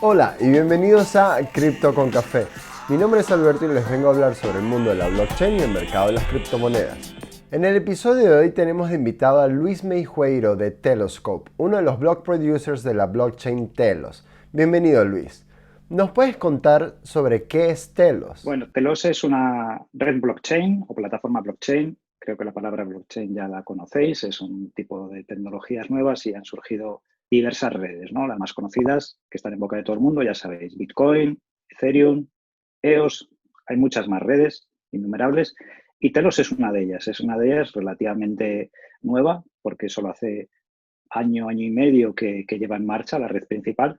Hola y bienvenidos a Cripto con Café. Mi nombre es Alberto y les vengo a hablar sobre el mundo de la blockchain y el mercado de las criptomonedas. En el episodio de hoy tenemos de invitado a Luis Meijueiro de Teloscope, uno de los block producers de la blockchain Telos. Bienvenido, Luis. ¿Nos puedes contar sobre qué es Telos? Bueno, Telos es una red blockchain o plataforma blockchain. Creo que la palabra blockchain ya la conocéis. Es un tipo de tecnologías nuevas y han surgido diversas redes, ¿no? Las más conocidas, que están en boca de todo el mundo, ya sabéis, Bitcoin, Ethereum, EOS. Hay muchas más redes, innumerables. Y Telos es una de ellas. Es una de ellas relativamente nueva, porque solo hace año y medio que lleva en marcha la red principal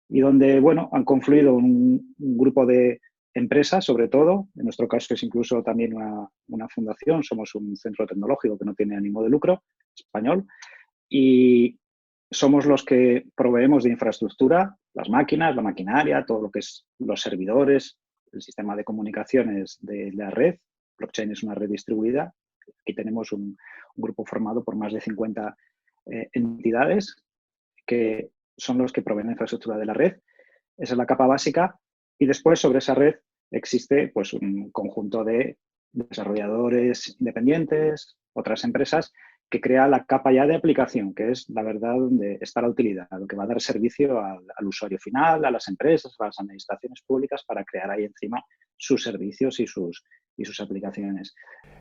y donde, bueno, han confluido un grupo de empresas, sobre todo, en nuestro caso es incluso también una fundación, somos un centro tecnológico que no tiene ánimo de lucro, español, y somos los que proveemos de infraestructura, las máquinas, la maquinaria, todo lo que es los servidores, el sistema de comunicaciones de la red. Blockchain es una red distribuida y tenemos un grupo formado por más de 50 entidades que son los que proveen la infraestructura de la red. Esa es la capa básica. Y después, sobre esa red, existe pues, un conjunto de desarrolladores independientes, otras empresas, que crea la capa ya de aplicación, que es la verdad donde está la utilidad, lo que va a dar servicio al usuario final, a las empresas, a las administraciones públicas, para crear ahí encima sus servicios y sus aplicaciones.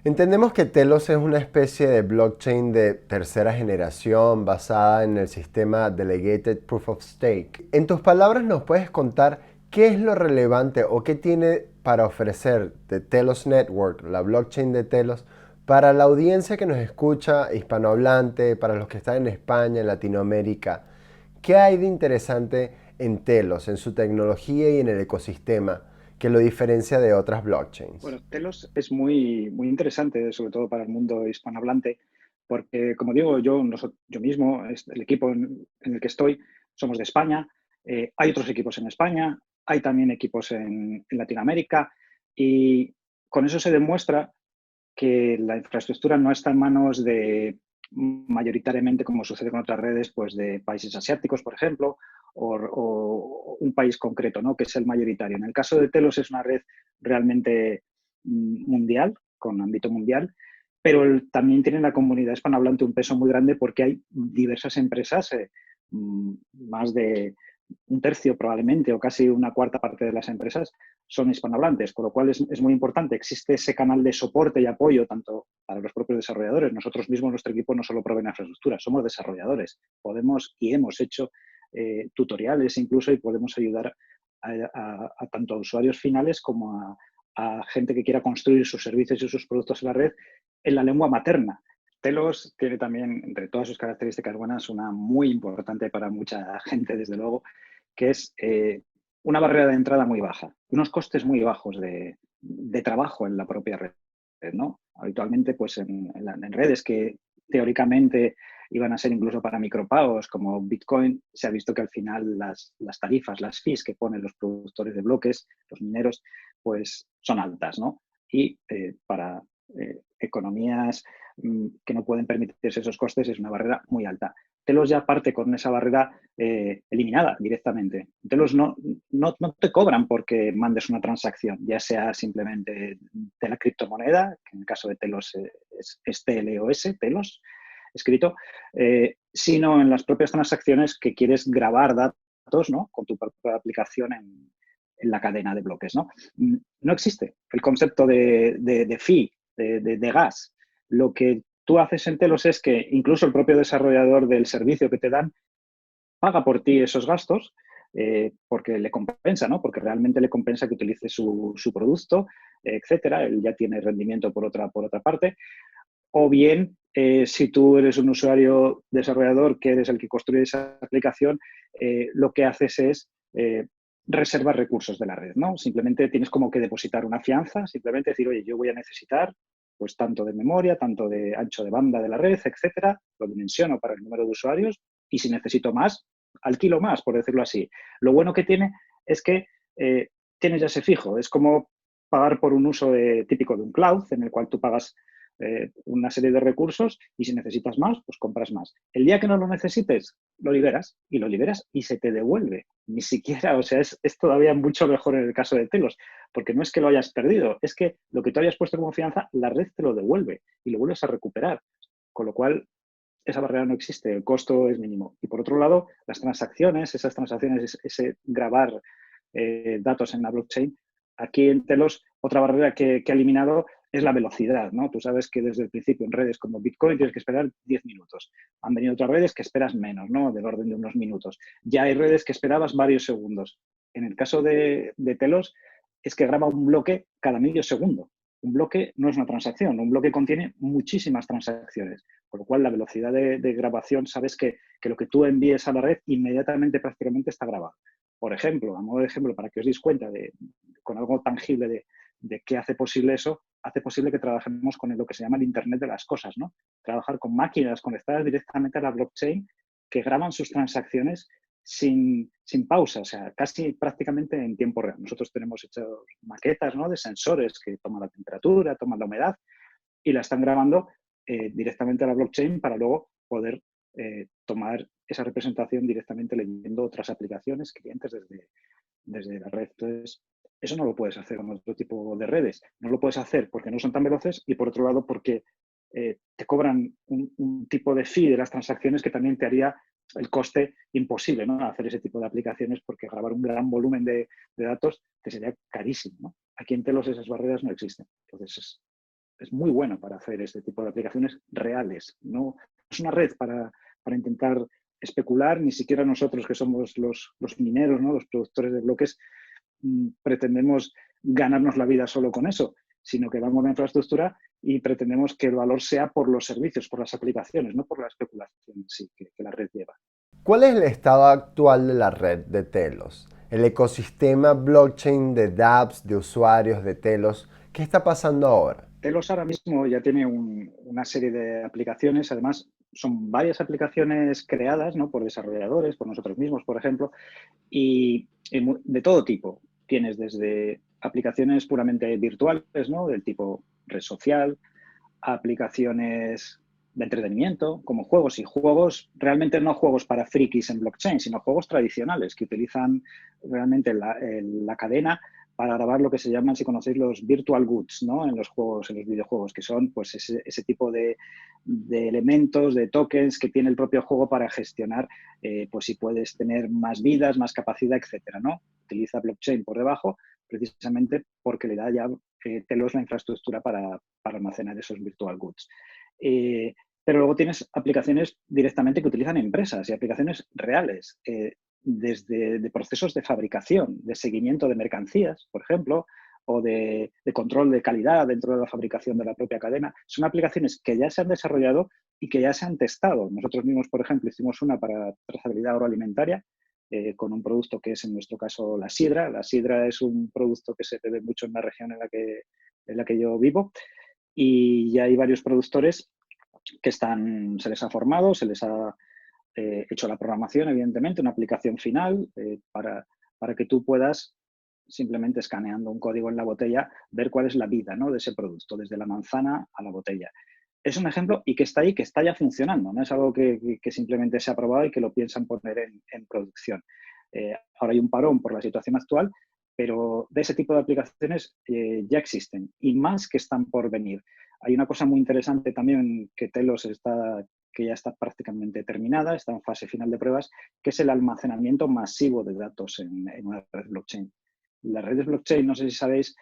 Entendemos que Telos es una especie de blockchain de tercera generación basada en el sistema Delegated Proof of Stake. En tus palabras, ¿nos puedes contar qué es lo relevante o qué tiene para ofrecer de Telos Network, la blockchain de Telos, para la audiencia que nos escucha hispanohablante, para los que están en España, en Latinoamérica? ¿Qué hay de interesante en Telos, en su tecnología y en el ecosistema que lo diferencia de otras blockchains? Bueno, Telos es muy interesante, sobre todo para el mundo hispanohablante, porque, como digo, yo mismo, el equipo en el que estoy, somos de España. Hay otros equipos en España, hay también equipos en Latinoamérica, y con eso se demuestra que la infraestructura no está en manos de, mayoritariamente, como sucede con otras redes, pues de países asiáticos, por ejemplo, o un país concreto, ¿no? Que es el mayoritario. En el caso de Telos es una red realmente mundial, con ámbito mundial, pero también tiene en la comunidad hispanohablante un peso muy grande porque hay diversas empresas, más de un tercio probablemente o casi una cuarta parte de las empresas son hispanohablantes, con lo cual es muy importante. Existe ese canal de soporte y apoyo tanto para los propios desarrolladores. Nosotros mismos, nuestro equipo, no solo provee infraestructura, somos desarrolladores. Podemos y hemos hecho tutoriales incluso y podemos ayudar a tanto a usuarios finales como a gente que quiera construir sus servicios y sus productos en la red en la lengua materna. Telos tiene también, entre todas sus características buenas, una muy importante para mucha gente, desde luego, que es una barrera de entrada muy baja, unos costes muy bajos de trabajo en la propia red, ¿no? Habitualmente, pues en redes que teóricamente iban a ser incluso para micropagos como Bitcoin, se ha visto que al final las tarifas, las fees que ponen los productores de bloques, los mineros, pues son altas, ¿no? Y para economías que no pueden permitirse esos costes es una barrera muy alta. Telos ya parte con esa barrera eliminada directamente. Telos no te cobran porque mandes una transacción, ya sea simplemente de la criptomoneda, que en el caso de Telos es TLOS, Telos, escrito, sino en las propias transacciones que quieres grabar datos, ¿no? Con tu propia aplicación en la cadena de bloques, ¿no? No existe el concepto de fee, de gas. Lo que tú haces en Telos es que incluso el propio desarrollador del servicio que te dan paga por ti esos gastos porque le compensa, ¿no? Porque realmente le compensa que utilice su producto, etcétera. Él ya tiene rendimiento por otra parte. O bien, si tú eres un usuario desarrollador que eres el que construye esa aplicación, lo que haces es reservar recursos de la red, ¿no? Simplemente tienes como que depositar una fianza, simplemente decir, oye, yo voy a necesitar pues tanto de memoria, tanto de ancho de banda de la red, etcétera, lo dimensiono para el número de usuarios y si necesito más, alquilo más, por decirlo así. Lo bueno que tiene es que tienes ya ese fijo, es como pagar por un uso típico de un cloud, en el cual tú pagas una serie de recursos y si necesitas más, pues compras más. El día que no lo necesites, lo liberas y se te devuelve. Ni siquiera, o sea, es todavía mucho mejor en el caso de Telos, porque no es que lo hayas perdido, es que lo que tú hayas puesto como fianza, la red te lo devuelve y lo vuelves a recuperar. Con lo cual, esa barrera no existe, el costo es mínimo. Y por otro lado, las transacciones, esas transacciones, ese grabar datos en la blockchain, aquí en Telos, otra barrera que ha eliminado es la velocidad, ¿no? Tú sabes que desde el principio en redes como Bitcoin tienes que esperar 10 minutos. Han venido otras redes que esperas menos, ¿no? Del orden de unos minutos. Ya hay redes que esperabas varios segundos. En el caso de Telos, es que graba un bloque cada medio segundo. Un bloque no es una transacción, un bloque contiene muchísimas transacciones, por lo cual la velocidad de grabación, sabes que lo que tú envíes a la red inmediatamente prácticamente está grabado. Por ejemplo, a modo de ejemplo, para que os deis cuenta con algo tangible de qué hace posible eso, hace posible que trabajemos con lo que se llama el Internet de las cosas, ¿no? Trabajar con máquinas conectadas directamente a la blockchain que graban sus transacciones sin pausa, o sea, casi prácticamente en tiempo real. Nosotros tenemos hecho maquetas, ¿no?, de sensores que toman la temperatura, toman la humedad y la están grabando directamente a la blockchain para luego poder tomar esa representación directamente leyendo otras aplicaciones, clientes desde la red. Entonces, eso no lo puedes hacer con otro tipo de redes. No lo puedes hacer porque no son tan veloces y, por otro lado, porque te cobran un tipo de fee de las transacciones que también te haría el coste imposible, ¿no?, hacer ese tipo de aplicaciones, porque grabar un gran volumen de datos te sería carísimo, ¿no? Aquí en Telos esas barreras no existen. Entonces, es muy bueno para hacer este tipo de aplicaciones reales. No es una red para intentar especular, ni siquiera nosotros que somos los mineros, ¿no?, los productores de bloques, pretendemos ganarnos la vida solo con eso, sino que vamos a la infraestructura y pretendemos que el valor sea por los servicios, por las aplicaciones, no por la especulación sí, que la red lleva. ¿Cuál es el estado actual de la red de Telos? El ecosistema blockchain de dApps, de usuarios de Telos, ¿qué está pasando ahora? Telos ahora mismo ya tiene una serie de aplicaciones, además son varias aplicaciones creadas, ¿no?, por desarrolladores, por nosotros mismos, por ejemplo, y de todo tipo. Tienes desde aplicaciones puramente virtuales, ¿no?, del tipo red social, a aplicaciones de entretenimiento, como juegos, y juegos, realmente no juegos para frikis en blockchain, sino juegos tradicionales que utilizan realmente la cadena para grabar lo que se llaman, si conocéis, los virtual goods, ¿no?, en los juegos, en los videojuegos, que son pues ese tipo de elementos, de tokens que tiene el propio juego para gestionar, pues si puedes tener más vidas, más capacidad, etcétera, ¿no? Utiliza blockchain por debajo, precisamente porque le da ya Telos la infraestructura para almacenar esos virtual goods. Pero luego tienes aplicaciones directamente que utilizan empresas y aplicaciones reales, desde de procesos de fabricación, de seguimiento de mercancías, por ejemplo, o de control de calidad dentro de la fabricación de la propia cadena. Son aplicaciones que ya se han desarrollado y que ya se han testado. Nosotros mismos, por ejemplo, hicimos una para trazabilidad agroalimentaria, con un producto que es, en nuestro caso, la sidra. La sidra es un producto que se bebe mucho en la región en la que yo vivo, y ya hay varios productores que se les ha formado, se les ha hecho la programación, evidentemente, una aplicación final para que tú puedas, simplemente escaneando un código en la botella, ver cuál es la vida, ¿no?, de ese producto, desde la manzana a la botella. Es un ejemplo y que está ahí, que está ya funcionando, no es algo que simplemente se ha aprobado y que lo piensan poner en producción. Ahora hay un parón por la situación actual, pero de ese tipo de aplicaciones ya existen y más que están por venir. Hay una cosa muy interesante también que Telos que ya está prácticamente terminada, está en fase final de pruebas, que es el almacenamiento masivo de datos en una red blockchain. Las redes blockchain, no sé si sabéis,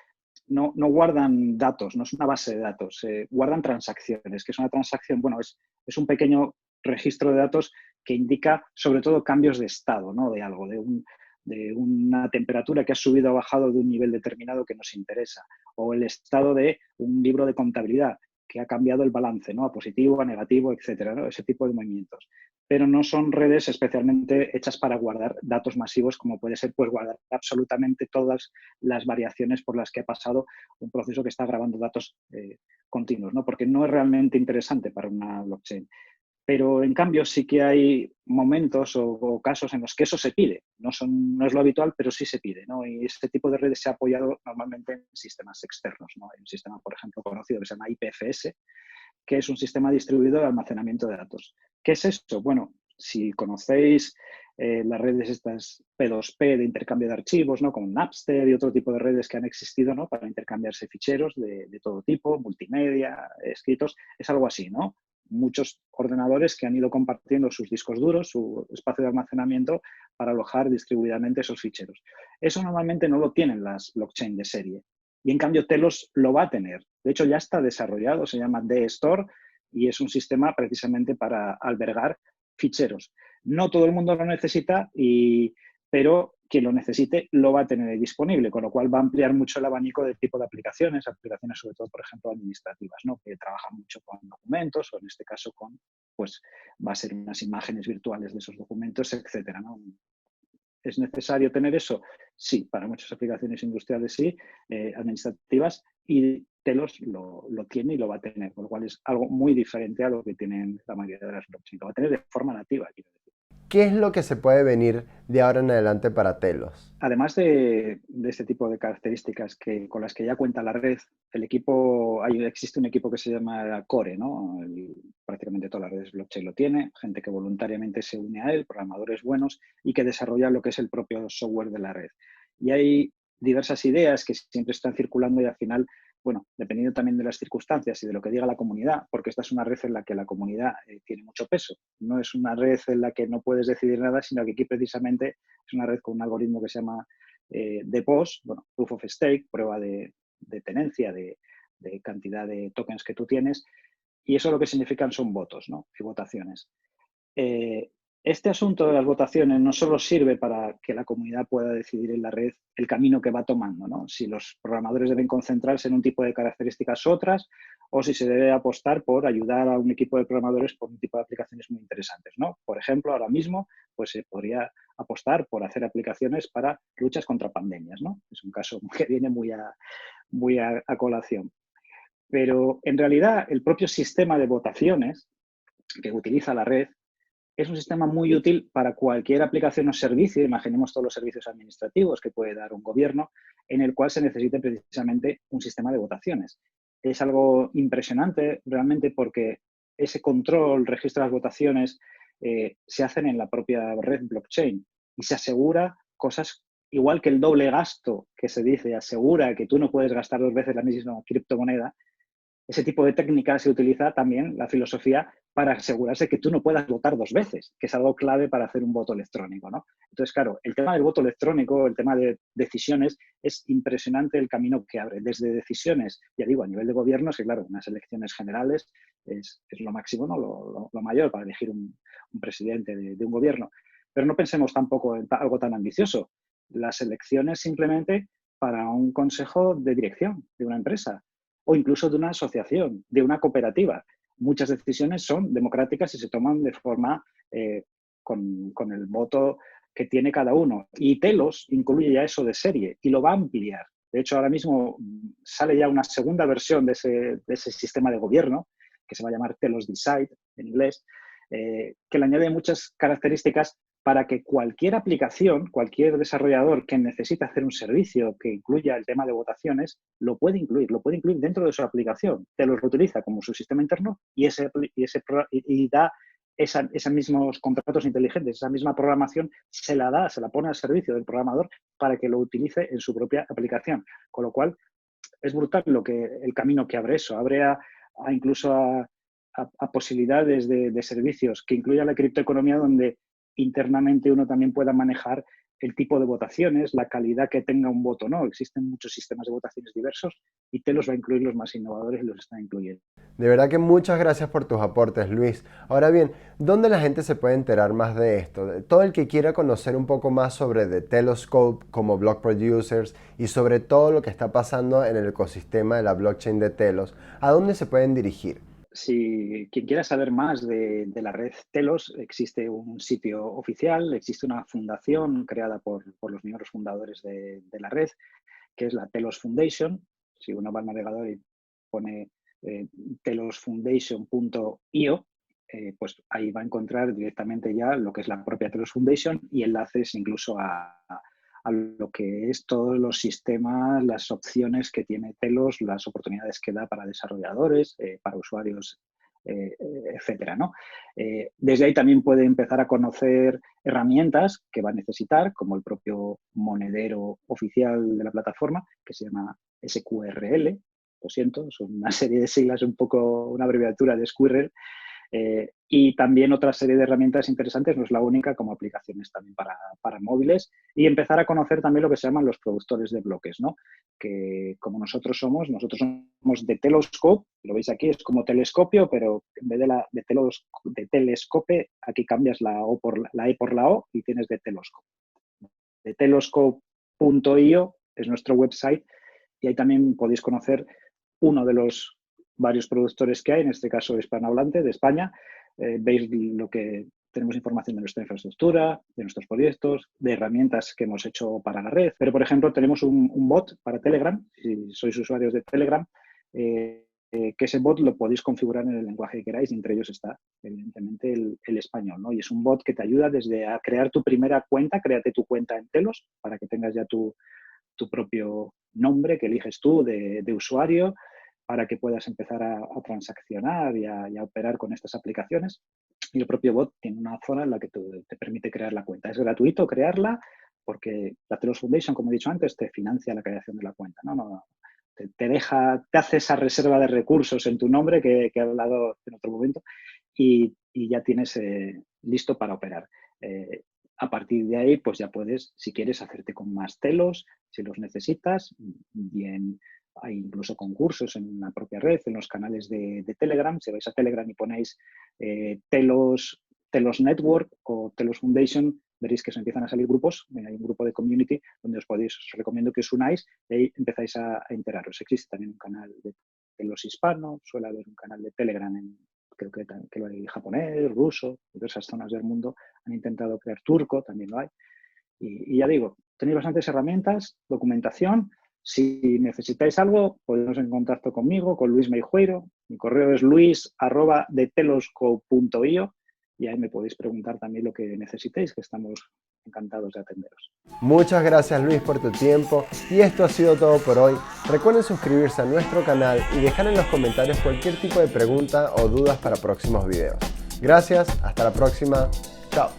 no guardan datos, no es una base de datos, guardan transacciones, que es una transacción, bueno, es un pequeño registro de datos que indica sobre todo cambios de estado, ¿no?, de algo, de una temperatura que ha subido o bajado de un nivel determinado que nos interesa, o el estado de un libro de contabilidad que ha cambiado el balance, ¿no?, a positivo, a negativo, etcétera, ¿no?, ese tipo de movimientos. Pero no son redes especialmente hechas para guardar datos masivos, como puede ser pues guardar absolutamente todas las variaciones por las que ha pasado un proceso que está grabando datos continuos, ¿no?, porque no es realmente interesante para una blockchain. Pero en cambio sí que hay momentos o casos en los que eso se pide. No es lo habitual, pero sí se pide, ¿no? Y este tipo de redes se ha apoyado normalmente en sistemas externos, ¿no? Hay un sistema, por ejemplo, conocido que se llama IPFS, que es un sistema distribuido de almacenamiento de datos. ¿Qué es esto? Bueno, si conocéis las redes estas P2P de intercambio de archivos, ¿no? Como Napster y otro tipo de redes que han existido, ¿no? Para intercambiarse ficheros de todo tipo, multimedia, escritos, es algo así, ¿no? Muchos ordenadores que han ido compartiendo sus discos duros, su espacio de almacenamiento para alojar distribuidamente esos ficheros. Eso normalmente no lo tienen las blockchain de serie. Y en cambio Telos lo va a tener. De hecho, ya está desarrollado, se llama D-Store y es un sistema precisamente para albergar ficheros. No todo el mundo lo necesita, pero quien lo necesite lo va a tener disponible, con lo cual va a ampliar mucho el abanico de tipo de aplicaciones, aplicaciones sobre todo, por ejemplo, administrativas, ¿no? Que trabajan mucho con documentos o en este caso con, pues va a ser unas imágenes virtuales de esos documentos, etcétera, ¿no? ¿Es necesario tener eso? Sí, para muchas aplicaciones industriales sí, administrativas, y Telos lo tiene y lo va a tener, con lo cual es algo muy diferente a lo que tienen la mayoría de las blockchains. Lo va a tener de forma nativa, quiero decir. ¿Qué es lo que se puede venir de ahora en adelante para Telos? Además de este tipo de características con las que ya cuenta la red, existe un equipo que se llama Core, ¿no? Prácticamente todas las redes blockchain lo tiene, gente que voluntariamente se une a él, programadores buenos y que desarrollan lo que es el propio software de la red. Y hay diversas ideas que siempre están circulando y al final, bueno, dependiendo también de las circunstancias y de lo que diga la comunidad, porque esta es una red en la que la comunidad tiene mucho peso. No es una red en la que no puedes decidir nada, sino que aquí precisamente es una red con un algoritmo que se llama DPoS, bueno, Proof of Stake, prueba de tenencia, de cantidad de tokens que tú tienes, y eso lo que significan son votos, ¿no? Y votaciones. Este asunto de las votaciones no solo sirve para que la comunidad pueda decidir en la red el camino que va tomando, ¿no? Si los programadores deben concentrarse en un tipo de características u otras, o si se debe apostar por ayudar a un equipo de programadores por un tipo de aplicaciones muy interesantes, ¿no? Por ejemplo, ahora mismo pues se podría apostar por hacer aplicaciones para luchas contra pandemias, ¿no? Es un caso que viene muy a colación. Pero en realidad el propio sistema de votaciones que utiliza la red es un sistema muy útil para cualquier aplicación o servicio, imaginemos todos los servicios administrativos que puede dar un gobierno, en el cual se necesite precisamente un sistema de votaciones. Es algo impresionante realmente porque ese control, registro de las votaciones, se hacen en la propia red blockchain y se asegura cosas igual que el doble gasto que se dice, asegura que tú no puedes gastar dos veces la misma criptomoneda. Ese tipo de técnica se utiliza también, la filosofía, para asegurarse que tú no puedas votar dos veces, que es algo clave para hacer un voto electrónico, ¿no? Entonces, claro, el tema del voto electrónico, el tema de decisiones, es impresionante el camino que abre. Desde decisiones, ya digo, a nivel de gobiernos, que claro, unas elecciones generales es lo máximo, ¿no? Lo mayor para elegir un presidente de un gobierno. Pero no pensemos tampoco en algo tan ambicioso. Las elecciones simplemente para un consejo de dirección de una empresa o incluso de una asociación, de una cooperativa. Muchas decisiones son democráticas y se toman de forma con el voto que tiene cada uno. Y Telos incluye ya eso de serie y lo va a ampliar. De hecho, ahora mismo sale ya una segunda versión de ese sistema de gobierno, que se va a llamar Telos Decide en inglés, que le añade muchas características para que cualquier aplicación, cualquier desarrollador que necesite hacer un servicio que incluya el tema de votaciones, lo puede incluir dentro de su aplicación. Te lo utiliza como su sistema interno y da esos mismos contratos inteligentes, esa misma programación, se la pone al servicio del programador para que lo utilice en su propia aplicación. Con lo cual, es brutal el camino que abre eso. Abre incluso a posibilidades de servicios que incluya la criptoeconomía, donde internamente uno también pueda manejar el tipo de votaciones, la calidad que tenga un voto, ¿no? Existen muchos sistemas de votaciones diversos y Telos va a incluir los más innovadores y los está incluyendo. De verdad que muchas gracias por tus aportes, Luis. Ahora bien, ¿dónde la gente se puede enterar más de esto? Todo el que quiera conocer un poco más sobre The Teloscope como block producers y sobre todo lo que está pasando en el ecosistema de la blockchain de Telos, ¿a dónde se pueden dirigir? Si quien quiera saber más de la red Telos, existe un sitio oficial, existe una fundación creada por los miembros fundadores de la red, que es la Telos Foundation. Si uno va al navegador y pone telosfoundation.io, pues ahí va a encontrar directamente ya lo que es la propia Telos Foundation y enlaces incluso a lo que es todos los sistemas, las opciones que tiene Telos, las oportunidades que da para desarrolladores, para usuarios, etcétera, ¿no? Desde ahí también puede empezar a conocer herramientas que va a necesitar, como el propio monedero oficial de la plataforma, que se llama SQRL. Lo siento, son una serie de siglas, un poco una abreviatura de Squirrel. Y también otra serie de herramientas interesantes, no es la única, como aplicaciones también para móviles, y empezar a conocer también lo que se llaman los productores de bloques, ¿no? Que como nosotros somos de Teloscope, lo veis aquí, es como telescopio, pero en vez de telescope, aquí cambias la E por la O y tienes de Teloscope. De teloscope.io es nuestro website y ahí también podéis conocer uno de los varios productores que hay, en este caso hispanohablante de España. Veis lo que tenemos información de nuestra infraestructura, de nuestros proyectos, de herramientas que hemos hecho para la red. Pero, por ejemplo, tenemos un bot para Telegram, si sois usuarios de Telegram, que ese bot lo podéis configurar en el lenguaje que queráis, y entre ellos está, evidentemente, el español, ¿no? Y es un bot que te ayuda desde a crear tu primera cuenta, créate tu cuenta en Telos para que tengas ya tu propio nombre que eliges tú de usuario, para que puedas empezar a transaccionar y a operar con estas aplicaciones. Y el propio bot tiene una zona en la que te permite crear la cuenta. Es gratuito crearla porque la Telos Foundation, como he dicho antes, te financia la creación de la cuenta, ¿no? Te hace esa reserva de recursos en tu nombre que he hablado en otro momento y ya tienes listo para operar. A partir de ahí, pues ya puedes, si quieres, hacerte con más Telos, si los necesitas. Bien, hay incluso concursos en la propia red, en los canales de Telegram. Si vais a Telegram y ponéis Telos Network o Telos Foundation, veréis que os empiezan a salir grupos. Hay un grupo de community donde os recomiendo que os unáis y ahí empezáis a enteraros. Existe también un canal de Telos hispano, suele haber un canal de Telegram creo que lo hay japonés, ruso, diversas zonas del mundo han intentado crear turco, también lo hay. Y ya digo, tenéis bastantes herramientas, documentación. Si necesitáis algo, podéis en contacto conmigo, con Luis Meijueiro. Mi correo es luis@deteloscope.io y ahí me podéis preguntar también lo que necesitéis, que estamos encantados de atenderos. Muchas gracias, Luis, por tu tiempo, y esto ha sido todo por hoy. Recuerden suscribirse a nuestro canal y dejar en los comentarios cualquier tipo de pregunta o dudas para próximos videos. Gracias, hasta la próxima, chao.